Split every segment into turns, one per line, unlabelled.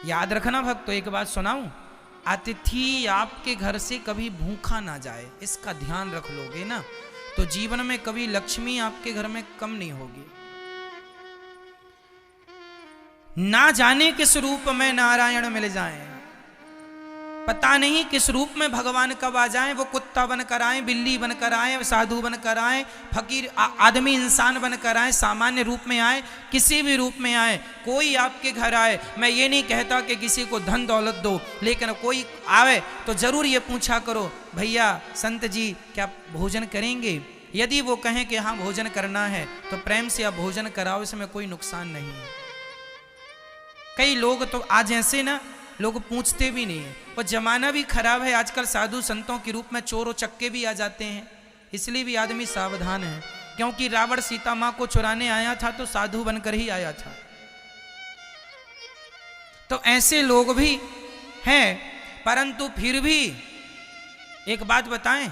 याद रखना भक्तों, एक बात सुनाऊं, अतिथि आपके घर से कभी भूखा ना जाए, इसका ध्यान रख लोगे ना तो जीवन में कभी लक्ष्मी आपके घर में कम नहीं होगी। ना जाने किस रूप में नारायण मिल जाएं, पता नहीं किस रूप में भगवान कब आ जाएं, वो कुत्ता बनकर आए, बिल्ली बनकर आए, साधु बनकर आए, फकीर आदमी इंसान बनकर आए, सामान्य रूप में आए, किसी भी रूप में आए, कोई आपके घर आए, मैं ये नहीं कहता कि किसी को धन दौलत दो, लेकिन कोई आवे तो जरूर ये पूछा करो, भैया संत जी क्या भोजन करेंगे? यदि वो कहें कि हाँ भोजन करना है तो प्रेम से आप भोजन कराओ, इसमें कोई नुकसान नहीं है। कई लोग तो आज ऐसे ना लोग पूछते भी नहीं है, और जमाना भी खराब है, आजकल साधु संतों के रूप में चोर और चक्के भी आ जाते हैं, इसलिए भी आदमी सावधान है, क्योंकि रावण सीता मां को चुराने आया था तो साधु बनकर ही आया था। तो ऐसे लोग भी हैं, परंतु फिर भी एक बात बताएं,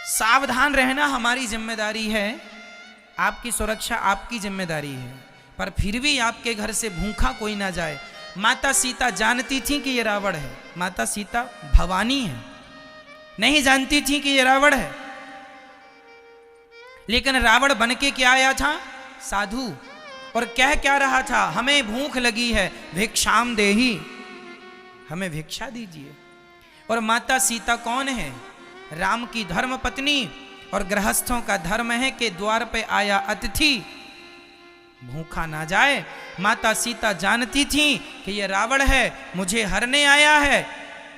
सावधान रहना हमारी जिम्मेदारी है, आपकी सुरक्षा आपकी जिम्मेदारी है, पर फिर भी आपके घर से भूखा कोई ना जाए। माता सीता जानती थी कि ये रावण है, माता सीता भवानी है, नहीं जानती थी कि ये रावण है, लेकिन रावण बन के क्या आया था? साधु। और कह क्या रहा था? हमें भूख लगी है, भिक्षाम देही, हमें भिक्षा दीजिए। और माता सीता कौन है? राम की धर्म पत्नी, और गृहस्थों का धर्म है कि द्वार पे आया अतिथि भूखा ना जाए। माता सीता जानती थी कि ये रावण है, मुझे हरने आया है।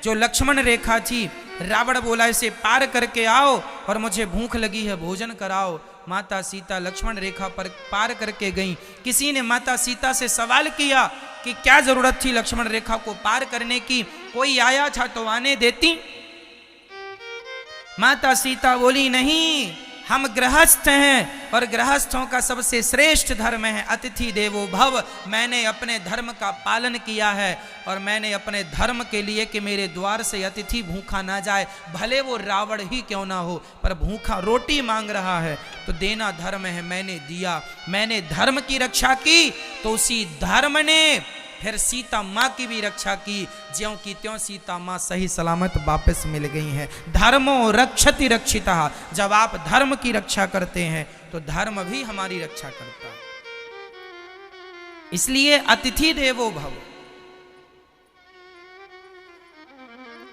जो लक्ष्मण रेखा थी, रावण बोला इसे पार करके आओ और मुझे भूख लगी है, भोजन कराओ। माता सीता लक्ष्मण रेखा पर पार करके गईं। किसी ने माता सीता से सवाल किया कि क्या जरूरत थी लक्ष्मण रेखा को पार करने की, कोई आया था तो आने देती? माता सीता बोली नहीं, हम गृहस्थ हैं और गृहस्थों का सबसे श्रेष्ठ धर्म है अतिथि देवो भव। मैंने अपने धर्म का पालन किया है और मैंने अपने धर्म के लिए कि मेरे द्वार से अतिथि भूखा ना जाए, भले वो रावण ही क्यों ना हो, पर भूखा रोटी मांग रहा है तो देना धर्म है, मैंने दिया। मैंने धर्म की रक्षा की तो उसी धर्म ने फिर सीता माँ की भी रक्षा की, ज्यों की त्यों सीता माँ सही सलामत वापस मिल गई हैं। धर्मो रक्षति रक्षिता, जब आप धर्म की रक्षा करते हैं तो धर्म भी हमारी रक्षा करता है। इसलिए अतिथि देवो भव,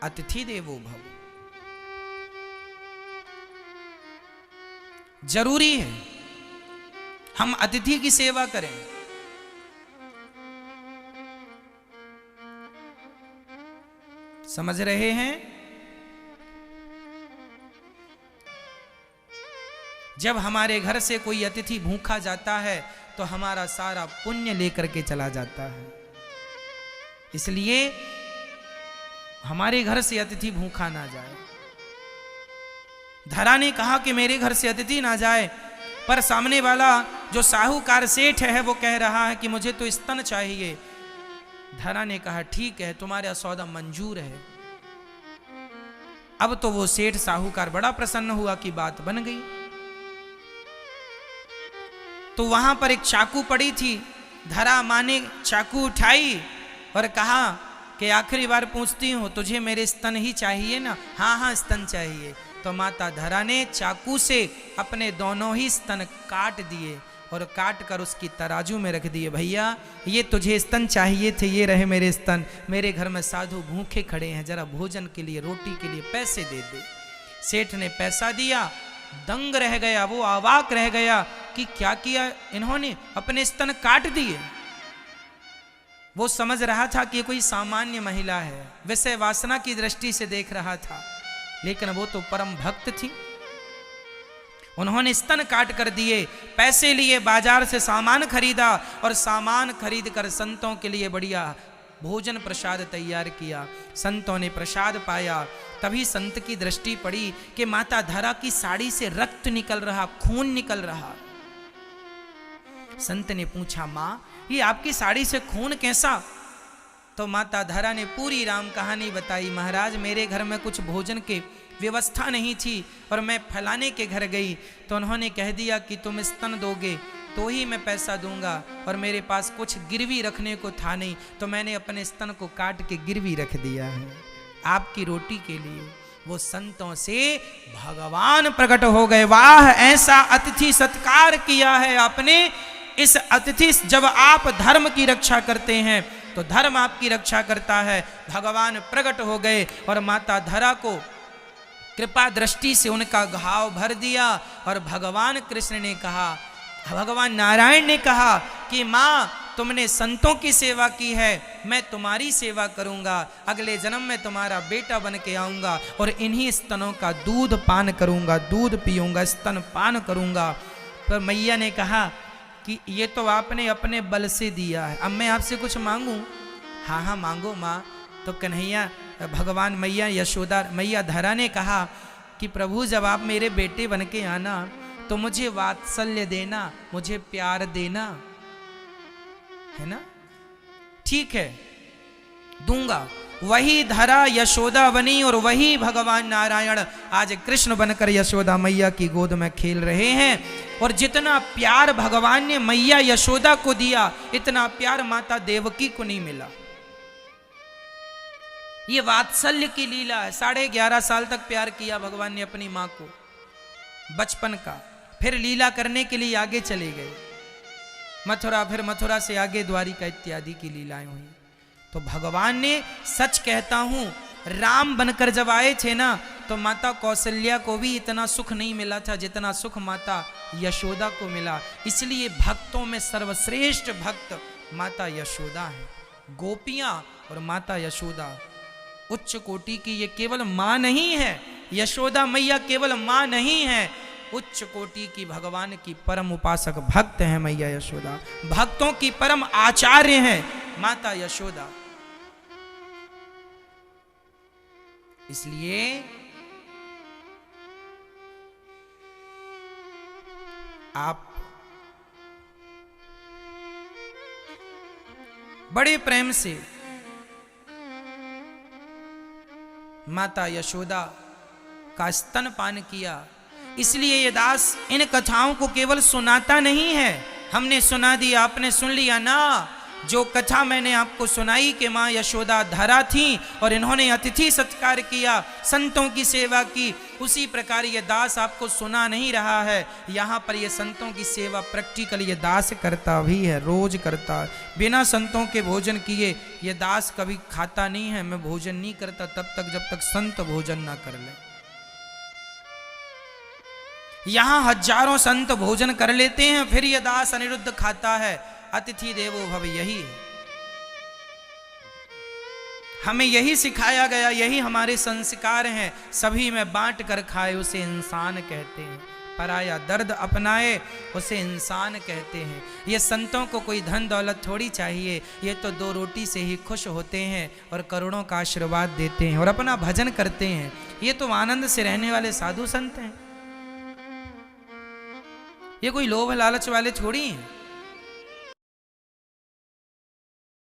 अतिथि देवो भव जरूरी है, हम अतिथि की सेवा करें। समझ रहे हैं? जब हमारे घर से कोई अतिथि भूखा जाता है तो हमारा सारा पुण्य लेकर के चला जाता है। इसलिए हमारे घर से अतिथि भूखा ना जाए। धरा ने कहा कि मेरे घर से अतिथि ना जाए, पर सामने वाला जो साहूकार सेठ है वो कह रहा है कि मुझे तो स्तन चाहिए। धरा ने कहा ठीक है, तुम्हारा सौदा मंजूर है। अब तो वो सेठ साहूकार बड़ा प्रसन्न हुआ कि बात बन गई। तो वहां पर एक चाकू पड़ी थी, धरा माँ ने चाकू उठाई और कहा कि आखिरी बार पूछती हूं, तुझे मेरे स्तन ही चाहिए ना? हाँ हाँ स्तन चाहिए। तो माता धरा ने चाकू से अपने दोनों ही स्तन काट दिए और काट कर उसकी तराजू में रख दिए। भैया ये तुझे स्तन चाहिए थे, ये रहे मेरे स्तन, मेरे घर में साधु भूखे खड़े हैं, जरा भोजन के लिए रोटी के लिए पैसे दे दे। सेठ ने पैसा दिया, दंग रह गया, वो अवाक रह गया कि क्या किया इन्होंने, अपने स्तन काट दिए। वो समझ रहा था कि कोई सामान्य महिला है, विषय वासना की दृष्टि से देख रहा था, लेकिन वो तो परम भक्त थी। उन्होंने स्तन काट कर दिए, पैसे लिए, बाजार से सामान खरीदा और सामान खरीद कर संतों के लिए बढ़िया भोजन प्रसाद तैयार किया। संतों ने प्रसाद पाया। तभी संत की दृष्टि पड़ी कि माता धरा की साड़ी से रक्त निकल रहा, खून निकल रहा। संत ने पूछा, माँ ये आपकी साड़ी से खून कैसा? तो माता धरा ने पूरी राम कहानी बताई। महाराज मेरे घर में कुछ भोजन के व्यवस्था नहीं थी और मैं फलाने के घर गई तो उन्होंने कह दिया कि तुम स्तन दोगे, तो ही मैं पैसा दूंगा, और मेरे पास कुछ गिरवी रखने को था नहीं, तो मैंने अपने स्तन को काट के गिरवी रख दिया है आपकी रोटी के लिए। वो संतों से भगवान प्रकट हो गए। वाह, ऐसा अतिथि सत्कार किया है आपने। इस अतिथि, जब आप धर्म की रक्षा करते हैं तो धर्म आपकी रक्षा करता है। भगवान प्रकट हो गए और माता धरा को कृपा दृष्टि से उनका घाव भर दिया, और भगवान कृष्ण ने कहा, भगवान नारायण ने कहा कि माँ, तुमने संतों की सेवा की है, मैं तुम्हारी सेवा करूंगा, अगले जन्म में तुम्हारा बेटा बन के आऊंगा और इन्हीं स्तनों का दूध पान करूंगा, दूध पीऊंगा, स्तन पान करूंगा। पर मैया ने कहा कि ये तो आपने अपने बल से दिया है, अब मैं आपसे कुछ मांगूं? हाँ हाँ मांगो माँ। तो कन्हैया, भगवान मैया यशोदा, मैया धरा ने कहा कि प्रभु, जब आप मेरे बेटे बन के आना तो मुझे वात्सल्य देना, मुझे प्यार देना, है ना? ठीक है, दूंगा। वही धरा यशोदा बनी और वही भगवान नारायण आज कृष्ण बनकर यशोदा मैया की गोद में खेल रहे हैं। और जितना प्यार भगवान ने मैया यशोदा को दिया, इतना प्यार माता देवकी को नहीं मिला। ये वात्सल्य की लीला है। 11.5 साल तक प्यार किया भगवान ने अपनी मां को, बचपन का। फिर लीला करने के लिए आगे चले गए मथुरा, फिर मथुरा से आगे द्वारिका इत्यादि की लीलाएं हुई। तो भगवान ने, सच कहता हूं, राम बनकर जब आए थे ना, तो माता कौशल्या को भी इतना सुख नहीं मिला था जितना सुख माता यशोदा को मिला। इसलिए भक्तों में सर्वश्रेष्ठ भक्त माता यशोदा है। गोपियां और माता यशोदा उच्च कोटि की। ये केवल मां नहीं है, यशोदा मैया केवल मां नहीं है, उच्च कोटि की भगवान की परम उपासक भक्त है मैया यशोदा। भक्तों की परम आचार्य है माता यशोदा। इसलिए आप बड़े प्रेम से माता यशोदा का स्तनपान किया। इसलिए ये दास इन कथाओं को केवल सुनाता नहीं है, हमने सुना दिया, आपने सुन लिया ना। जो कथा मैंने आपको सुनाई कि माँ यशोदा धरा थी और इन्होंने अतिथि सत्कार किया, संतों की सेवा की, उसी प्रकार ये दास आपको सुना नहीं रहा है। यहाँ पर ये संतों की सेवा प्रैक्टिकल ये दास करता भी है, रोज करता है। बिना संतों के भोजन किए ये दास कभी खाता नहीं है। मैं भोजन नहीं करता तब तक जब तक संत भोजन ना कर ले। यहाँ हजारों संत भोजन कर लेते हैं, फिर ये दास अनिरुद्ध खाता है। अतिथि देवो भव यही है, हमें यही सिखाया गया, यही हमारे संस्कार हैं। सभी में बांट कर खाए उसे इंसान कहते हैं, पराया दर्द अपनाए उसे इंसान कहते हैं। ये संतों को कोई धन दौलत थोड़ी चाहिए, ये तो 2 रोटी से ही खुश होते हैं और करोड़ों का आशीर्वाद देते हैं और अपना भजन करते हैं। ये तो आनंद से रहने वाले साधु संत हैं, ये कोई लोभ लालच वाले थोड़ी हैं।